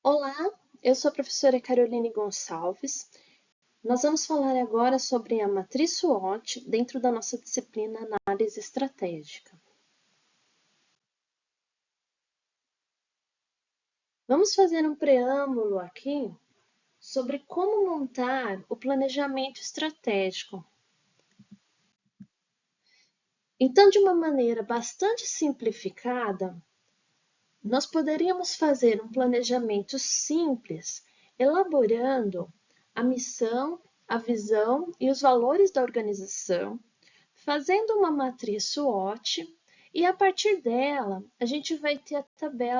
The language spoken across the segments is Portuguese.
Olá, eu sou a professora Caroline Gonçalves. Nós vamos falar agora sobre a matriz SWOT dentro da nossa disciplina Análise Estratégica. Vamos fazer um preâmbulo aqui sobre como montar o planejamento estratégico. Então, de uma maneira bastante simplificada, nós poderíamos fazer um planejamento simples, elaborando a missão, a visão e os valores da organização, fazendo uma matriz SWOT, e a partir dela a gente vai ter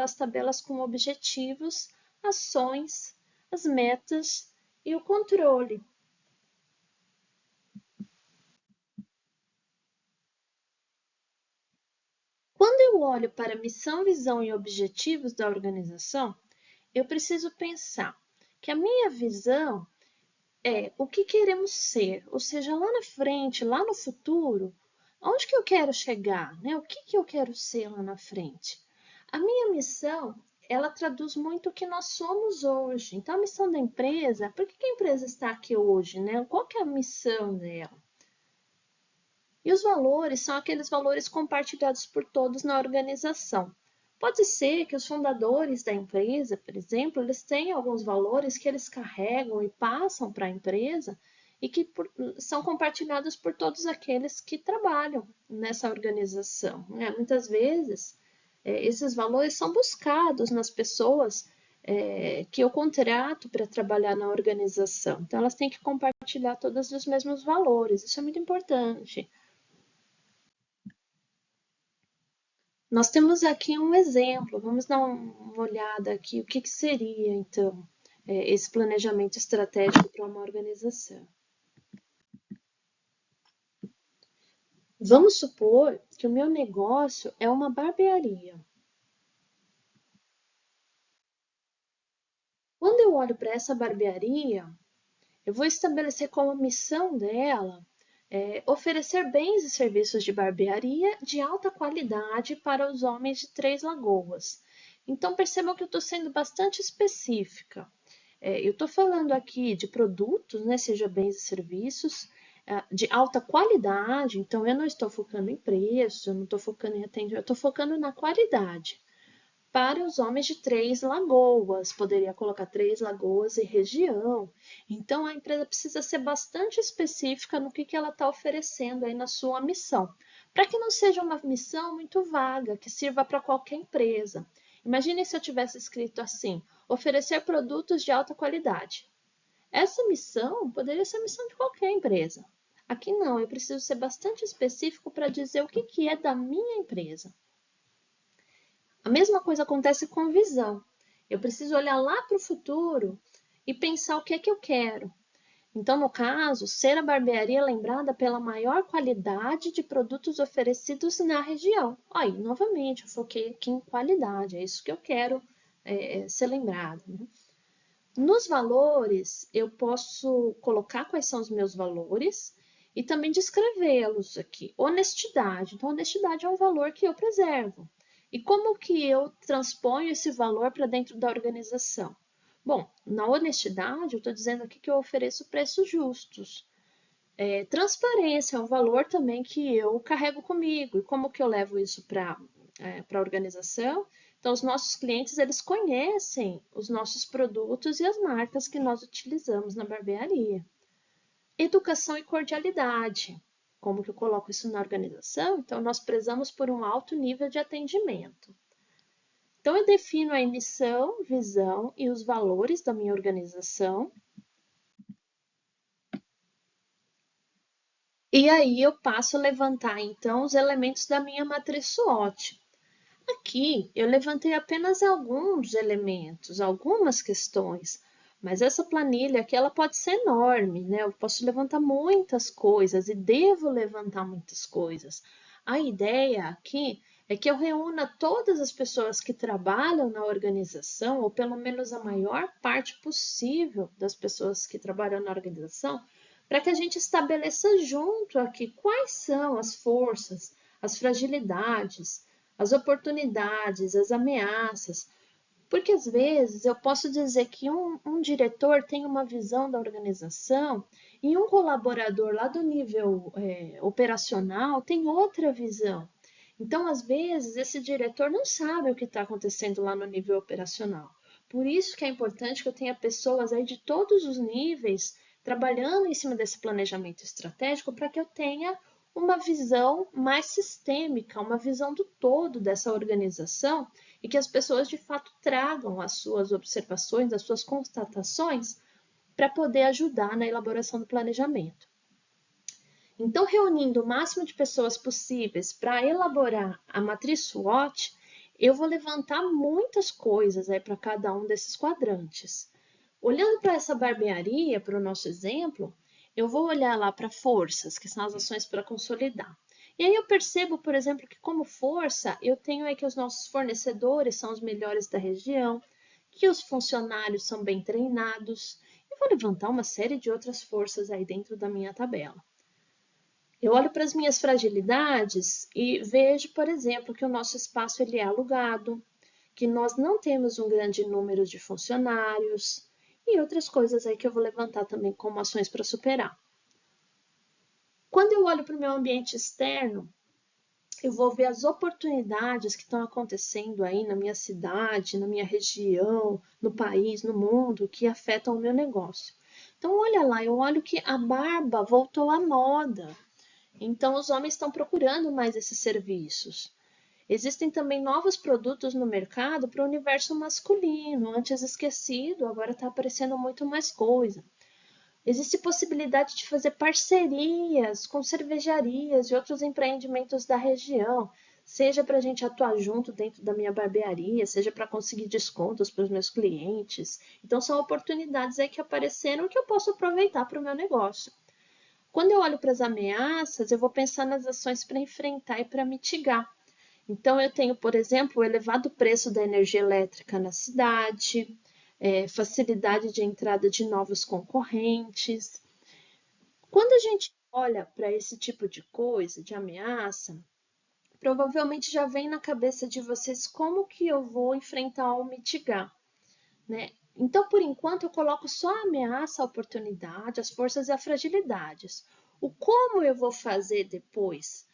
as tabelas com objetivos, ações, as metas e o controle. Quando eu olho para a missão, visão e objetivos da organização, eu preciso pensar que a minha visão é o que queremos ser, ou seja, lá na frente, lá no futuro, onde que eu quero chegar, né? O que eu quero ser lá na frente? A minha missão, ela traduz muito o que nós somos hoje. Então, a missão da empresa, por que a empresa está aqui hoje, né? Qual que é a missão dela? E os valores são aqueles valores compartilhados por todos na organização. Pode ser que os fundadores da empresa, por exemplo, eles tenham alguns valores que eles carregam e passam para a empresa e que são compartilhados por todos aqueles que trabalham nessa organização, né? Muitas vezes, esses valores são buscados nas pessoas que eu contrato para trabalhar na organização. Então, elas têm que compartilhar todos os mesmos valores. Isso é muito importante. Nós temos aqui um exemplo, vamos dar uma olhada aqui, o que seria, então, esse planejamento estratégico para uma organização. Vamos supor que o meu negócio é uma barbearia. Quando eu olho para essa barbearia, eu vou estabelecer como missão dela oferecer bens e serviços de barbearia de alta qualidade para os homens de Três Lagoas. Então, percebam que eu estou sendo bastante específica. Eu estou falando aqui de produtos, né, seja bens e serviços, de alta qualidade, então eu não estou focando em preço, eu não estou focando em atendimento, eu estou focando na qualidade. Para os homens de Três Lagoas, poderia colocar Três Lagoas e região. Então, a empresa precisa ser bastante específica no que ela está oferecendo aí na sua missão, para que não seja uma missão muito vaga, que sirva para qualquer empresa. Imagine se eu tivesse escrito assim, oferecer produtos de alta qualidade. Essa missão poderia ser a missão de qualquer empresa. Aqui não, eu preciso ser bastante específico para dizer o que é da minha empresa. A mesma coisa acontece com visão. Eu preciso olhar lá para o futuro e pensar o que é que eu quero. Então, no caso, ser a barbearia lembrada pela maior qualidade de produtos oferecidos na região. Aí, novamente, eu foquei aqui em qualidade, é isso que eu quero ser lembrado. Né? Nos valores, eu posso colocar quais são os meus valores e também descrevê-los aqui. Honestidade. Então, honestidade é um valor que eu preservo. E como que eu transponho esse valor para dentro da organização? Bom, na honestidade, eu estou dizendo aqui que eu ofereço preços justos. Transparência é um valor também que eu carrego comigo. E como que eu levo isso para a organização? Então, os nossos clientes, eles conhecem os nossos produtos e as marcas que nós utilizamos na barbearia. Educação e cordialidade. Como que eu coloco isso na organização? Então, nós prezamos por um alto nível de atendimento. Então, eu defino a missão, visão e os valores da minha organização. E aí eu passo a levantar, então, os elementos da minha matriz SWOT. Aqui eu levantei apenas alguns elementos, algumas questões, mas essa planilha aqui ela pode ser enorme, né? Eu posso levantar muitas coisas e devo levantar muitas coisas. A ideia aqui é que eu reúna todas as pessoas que trabalham na organização, ou pelo menos a maior parte possível das pessoas que trabalham na organização, para que a gente estabeleça junto aqui quais são as forças, as fragilidades, as oportunidades, as ameaças, Porque às vezes eu posso dizer que um diretor tem uma visão da organização e um colaborador lá do nível operacional tem outra visão. Então, às vezes, esse diretor não sabe o que está acontecendo lá no nível operacional. Por isso que é importante que eu tenha pessoas aí de todos os níveis trabalhando em cima desse planejamento estratégico para que eu tenha uma visão mais sistêmica, uma visão do todo dessa organização e que as pessoas de fato tragam as suas observações, as suas constatações para poder ajudar na elaboração do planejamento. Então, reunindo o máximo de pessoas possíveis para elaborar a matriz SWOT, eu vou levantar muitas coisas aí para cada um desses quadrantes. Olhando para essa barbearia, para o nosso exemplo, eu vou olhar lá para forças, que são as ações para consolidar. E aí eu percebo, por exemplo, que como força, eu tenho aí que os nossos fornecedores são os melhores da região, que os funcionários são bem treinados, e vou levantar uma série de outras forças aí dentro da minha tabela. Eu olho para as minhas fragilidades e vejo, por exemplo, que o nosso espaço ele é alugado, que nós não temos um grande número de funcionários e outras coisas aí que eu vou levantar também como ações para superar. Quando eu olho para o meu ambiente externo, eu vou ver as oportunidades que estão acontecendo aí na minha cidade, na minha região, no país, no mundo, que afetam o meu negócio. Então, olha lá, eu olho que a barba voltou à moda. Então, os homens estão procurando mais esses serviços. Existem também novos produtos no mercado para o universo masculino, antes esquecido, agora está aparecendo muito mais coisa. Existe possibilidade de fazer parcerias com cervejarias e outros empreendimentos da região, seja para a gente atuar junto dentro da minha barbearia, seja para conseguir descontos para os meus clientes. Então, são oportunidades aí que apareceram que eu posso aproveitar para o meu negócio. Quando eu olho para as ameaças, eu vou pensar nas ações para enfrentar e para mitigar. Então, eu tenho, por exemplo, o elevado preço da energia elétrica na cidade, facilidade de entrada de novos concorrentes. Quando a gente olha para esse tipo de coisa, de ameaça, provavelmente já vem na cabeça de vocês como que eu vou enfrentar ou mitigar, né? Então, por enquanto, eu coloco só a ameaça, a oportunidade, as forças e as fragilidades. O como eu vou fazer depois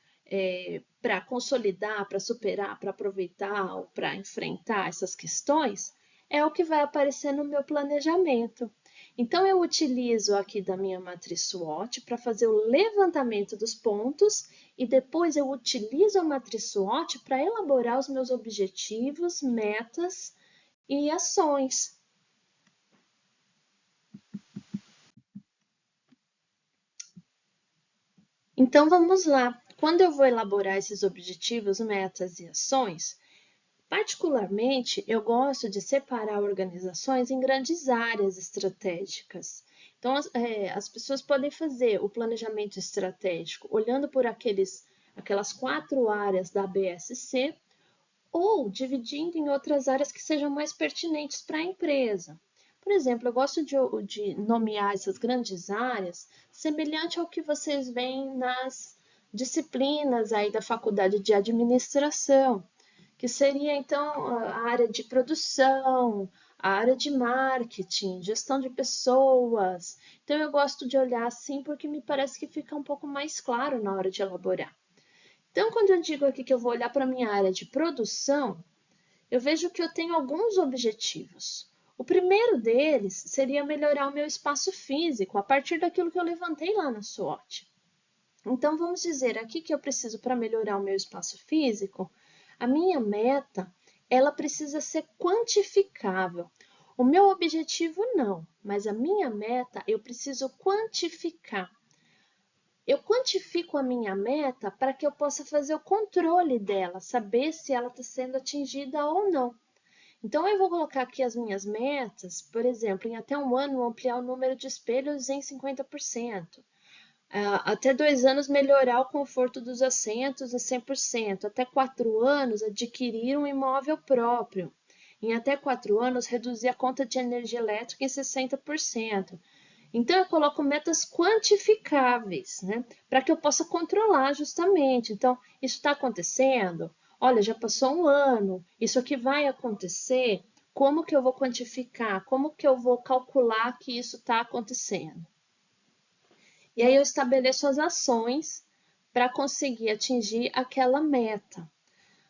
para consolidar, para superar, para aproveitar ou para enfrentar essas questões é o que vai aparecer no meu planejamento. Então, eu utilizo aqui da minha matriz SWOT para fazer o levantamento dos pontos e depois eu utilizo a matriz SWOT para elaborar os meus objetivos, metas e ações. Então vamos lá. Quando eu vou elaborar esses objetivos, metas e ações, particularmente eu gosto de separar organizações em grandes áreas estratégicas. Então as pessoas podem fazer o planejamento estratégico olhando por aquelas 4 áreas da BSC ou dividindo em outras áreas que sejam mais pertinentes para a empresa. Por exemplo, eu gosto de nomear essas grandes áreas semelhante ao que vocês veem nas disciplinas aí da faculdade de administração, que seria então a área de produção, a área de marketing, gestão de pessoas. Então eu gosto de olhar assim porque me parece que fica um pouco mais claro na hora de elaborar. Então, quando eu digo aqui que eu vou olhar para a minha área de produção, eu vejo que eu tenho alguns objetivos. O primeiro deles seria melhorar o meu espaço físico a partir daquilo que eu levantei lá na SWOT. Então, vamos dizer aqui que eu preciso para melhorar o meu espaço físico, a minha meta, ela precisa ser quantificável. O meu objetivo não, mas a minha meta eu preciso quantificar. Eu quantifico a minha meta para que eu possa fazer o controle dela, saber se ela está sendo atingida ou não. Então, eu vou colocar aqui as minhas metas, por exemplo, em até um ano ampliar o número de espelhos em 50%. Até 2 anos melhorar o conforto dos assentos em 100%. Até 4 anos adquirir um imóvel próprio. Em até 4 anos reduzir a conta de energia elétrica em 60%. Então, eu coloco metas quantificáveis, né? Para que eu possa controlar justamente. Então, isso está acontecendo? Olha, já passou um ano, isso aqui vai acontecer? como que eu vou quantificar, como que eu vou calcular que isso está acontecendo. E aí eu estabeleço as ações para conseguir atingir aquela meta.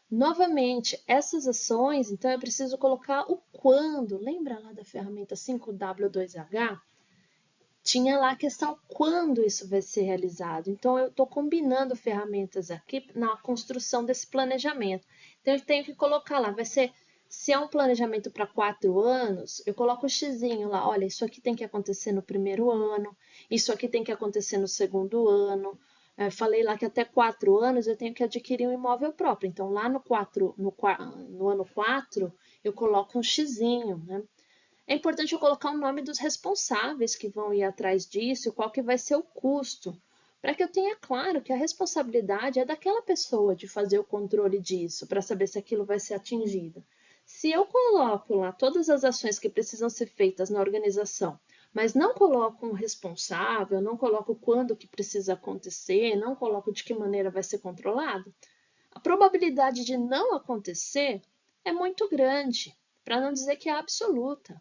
Novamente, essas ações, então eu preciso colocar o quando. Lembra lá da ferramenta 5W2H? Tinha lá a questão quando isso vai ser realizado. Então, eu estou combinando ferramentas aqui na construção desse planejamento. Então, eu tenho que colocar lá, vai ser, se é um planejamento para 4 anos, eu coloco o xizinho lá, olha, isso aqui tem que acontecer no primeiro ano, isso aqui tem que acontecer no segundo ano. Falei lá que até 4 anos eu tenho que adquirir um imóvel próprio. Então, lá no ano 4, eu coloco um xizinho, né? É importante eu colocar o nome dos responsáveis que vão ir atrás disso, qual que vai ser o custo, para que eu tenha claro que a responsabilidade é daquela pessoa de fazer o controle disso, para saber se aquilo vai ser atingido. Se eu coloco lá todas as ações que precisam ser feitas na organização, mas não coloco um responsável, não coloco quando que precisa acontecer, não coloco de que maneira vai ser controlado, a probabilidade de não acontecer é muito grande, para não dizer que é absoluta.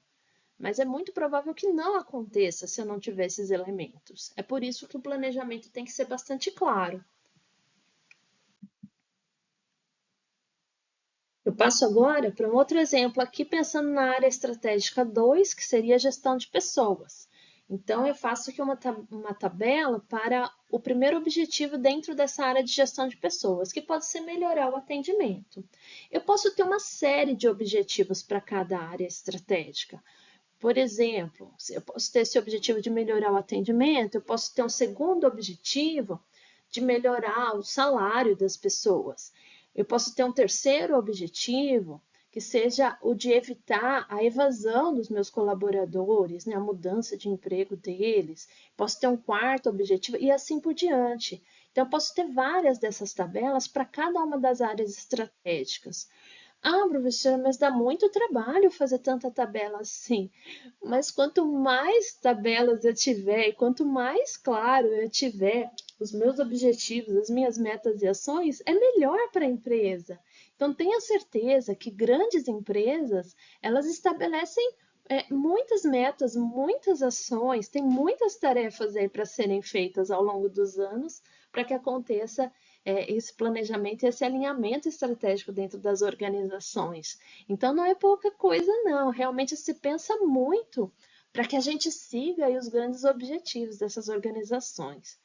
Mas é muito provável que não aconteça se eu não tiver esses elementos. É por isso que o planejamento tem que ser bastante claro. Eu passo agora para um outro exemplo aqui, pensando na área estratégica 2, que seria a gestão de pessoas. Então, eu faço aqui uma tabela para o primeiro objetivo dentro dessa área de gestão de pessoas, que pode ser melhorar o atendimento. Eu posso ter uma série de objetivos para cada área estratégica. Por exemplo, eu posso ter esse objetivo de melhorar o atendimento, eu posso ter um segundo objetivo de melhorar o salário das pessoas. Eu posso ter um terceiro objetivo que seja o de evitar a evasão dos meus colaboradores, né, a mudança de emprego deles. Posso ter um quarto objetivo e assim por diante. Então, eu posso ter várias dessas tabelas para cada uma das áreas estratégicas. Ah, professora, mas dá muito trabalho fazer tanta tabela assim. Mas quanto mais tabelas eu tiver e quanto mais claro eu tiver os meus objetivos, as minhas metas e ações, é melhor para a empresa. Então tenha certeza que grandes empresas, elas estabelecem muitas metas, muitas ações, tem muitas tarefas aí para serem feitas ao longo dos anos para que aconteça esse planejamento e esse alinhamento estratégico dentro das organizações. Então, não é pouca coisa, não. Realmente se pensa muito para que a gente siga aí os grandes objetivos dessas organizações.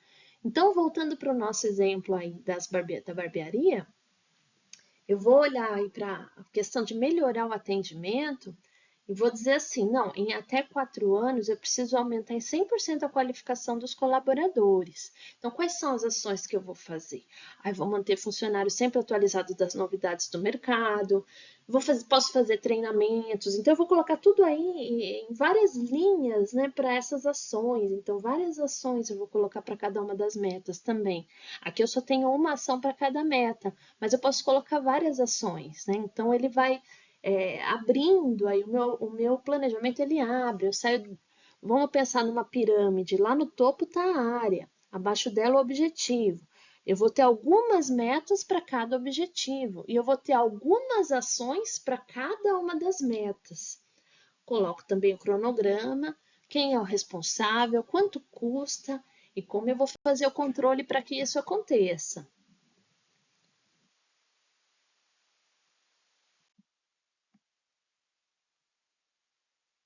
Então, voltando para o nosso exemplo aí da barbearia, eu vou olhar aí para a questão de melhorar o atendimento e vou dizer assim, não, em até 4 anos eu preciso aumentar em 100% a qualificação dos colaboradores. Então, quais são as ações que eu vou fazer? Aí, vou manter funcionários sempre atualizados das novidades do mercado, posso fazer treinamentos, então eu vou colocar tudo aí em várias linhas, né, para essas ações. Então, várias ações eu vou colocar para cada uma das metas também. Aqui eu só tenho uma ação para cada meta, mas eu posso colocar várias ações, né? Então, ele vai abrindo aí o meu planejamento, ele abre, eu saio, vamos pensar numa pirâmide, lá no topo está a área, abaixo dela o objetivo. Eu vou ter algumas metas para cada objetivo e eu vou ter algumas ações para cada uma das metas. Coloco também o cronograma, quem é o responsável, quanto custa e como eu vou fazer o controle para que isso aconteça.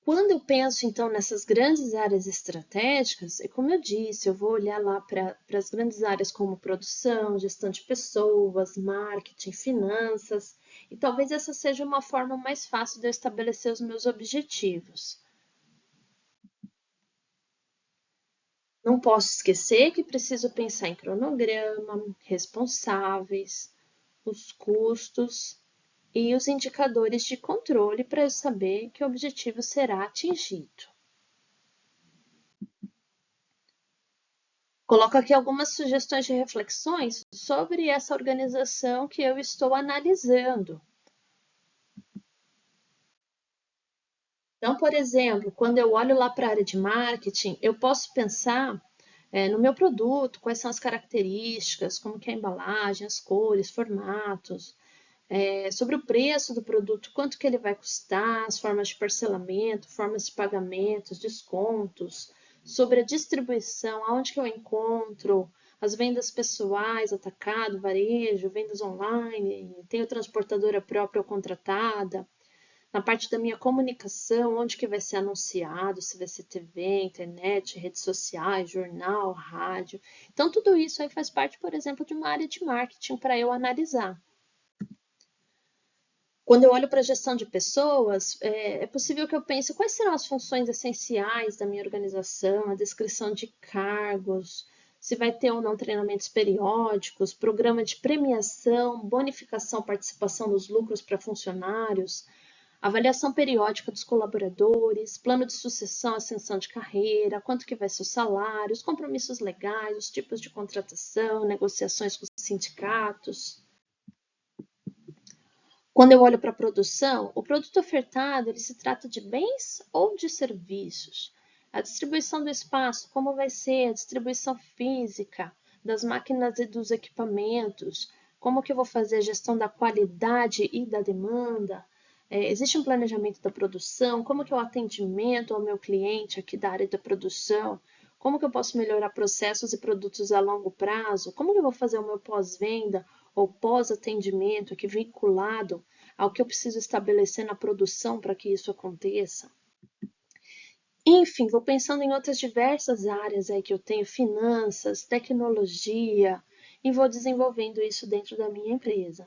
Quando eu penso, então, nessas grandes áreas estratégicas, é como eu disse, eu vou olhar lá para as grandes áreas como produção, gestão de pessoas, marketing, finanças, e talvez essa seja uma forma mais fácil de eu estabelecer os meus objetivos. Não posso esquecer que preciso pensar em cronograma, responsáveis, os custos e os indicadores de controle para eu saber que o objetivo será atingido. Coloco aqui algumas sugestões de reflexões sobre essa organização que eu estou analisando. Então, por exemplo, quando eu olho lá para a área de marketing, eu posso pensar no meu produto, quais são as características, como que é a embalagem, as cores, formatos. sobre o preço do produto, quanto que ele vai custar, as formas de parcelamento, formas de pagamentos, descontos, sobre a distribuição, aonde que eu encontro, as vendas pessoais, atacado, varejo, vendas online, tenho transportadora própria ou contratada, na parte da minha comunicação, onde que vai ser anunciado, se vai ser TV, internet, redes sociais, jornal, rádio. Então, tudo isso aí faz parte, por exemplo, de uma área de marketing para eu analisar. Quando eu olho para a gestão de pessoas, é possível que eu pense quais serão as funções essenciais da minha organização, a descrição de cargos, se vai ter ou não treinamentos periódicos, programa de premiação, bonificação, participação nos lucros para funcionários, avaliação periódica dos colaboradores, plano de sucessão, ascensão de carreira, quanto que vai ser o salário, os compromissos legais, os tipos de contratação, negociações com os sindicatos. Quando eu olho para a produção, o produto ofertado ele se trata de bens ou de serviços? A distribuição do espaço, como vai ser a distribuição física das máquinas e dos equipamentos? Como que eu vou fazer a gestão da qualidade e da demanda? Existe um planejamento da produção? Como que é o atendimento ao meu cliente aqui da área da produção? Como que eu posso melhorar processos e produtos a longo prazo? Como que eu vou fazer o meu pós-venda ou pós-atendimento aqui vinculado ao que eu preciso estabelecer na produção para que isso aconteça? Enfim, vou pensando em outras diversas áreas aí que eu tenho, finanças, tecnologia, e vou desenvolvendo isso dentro da minha empresa.